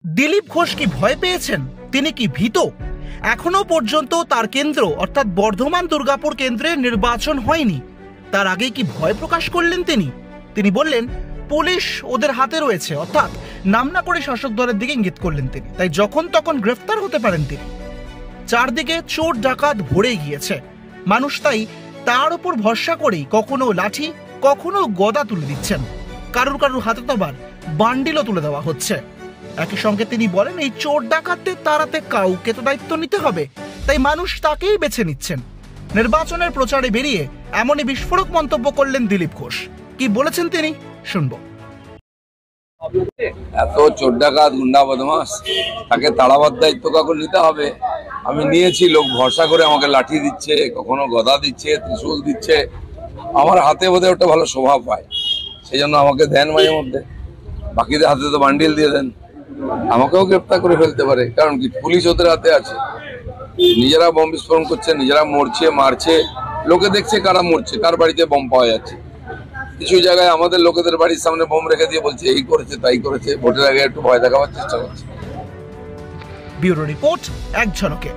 দিলীপ ঘোষ কি ভয় পেয়েছেন? তিনি কি ভীত? এখনো পর্যন্ত তার কেন্দ্র অর্থাৎ বর্ধমান দুর্গাপুর কেন্দ্রে নির্বাচন হয়নি, তার আগে কি ভয় প্রকাশ করলেন তিনি বললেন পুলিশ ওদের হাতে রয়েছে, অর্থাৎ নাম না করে শাসক দলের দিকে ইঙ্গিত করলেন তিনি, তাই যখন তখন গ্রেফতার হতে পারেন তিনি। চারদিকে চোর ডাকাত ভরে গিয়েছে, মানুষ তাই তার উপর ভরসা করেই কখনো লাঠি কখনো গদা তুলে দিচ্ছেন, কারুর হাতে তো আবার বান্ডিলও তুলে দেওয়া হচ্ছে। একই সঙ্গে তিনি বলেন এই চোর ডাকাতদের তাড়াতে কাউকে তো দায়িত্ব নিতে হবে, তাই মানুষ তাকেই বেছে নিচ্ছেন। নির্বাচনের প্রচারে বেরিয়ে এমনই বিস্ফোরক মন্তব্য করলেন দিলীপ ঘোষ। কি বলেছেন তিনি শুনবো। এত চোর ডাকাত গুন্ডা বদমাস, তাকে তাড়াবার দায়িত্ব কাউকে নিতে হবে। আমি নিয়েছি, লোক ভরসা করে আমাকে লাঠি দিচ্ছে, কখনো গদা দিচ্ছে, ত্রিশূল দিচ্ছে। আমার হাতে বোধহয় ওটা ভালো শোভা পায়, সেই জন্য আমাকে দেন মাঝে মধ্যে। বাকিদের হাতে তো বান্ডিল দিয়ে দেন, আমাকেও গ্রেপ্তার করে ফেলতে পারে। কারণ কি, পুলিশ ওদের হাতে আছে। নিজেরা বোম বিস্ফোরণ করছে, নিজেরা মরছে, মারছে, লোকে দেখছে কারা মরছে, কার বাড়িতে বোম পাওয়া যাচ্ছে। কিছু জায়গায় আমাদের লোকেদের বাড়ির সামনে বোম রেখে দিয়ে বলছে এই করেছে তাই করেছে, ভোটের আগে একটু ভয় দেখাবার চেষ্টা করছে। ব্যুরো রিপোর্ট, এক ঝলকে।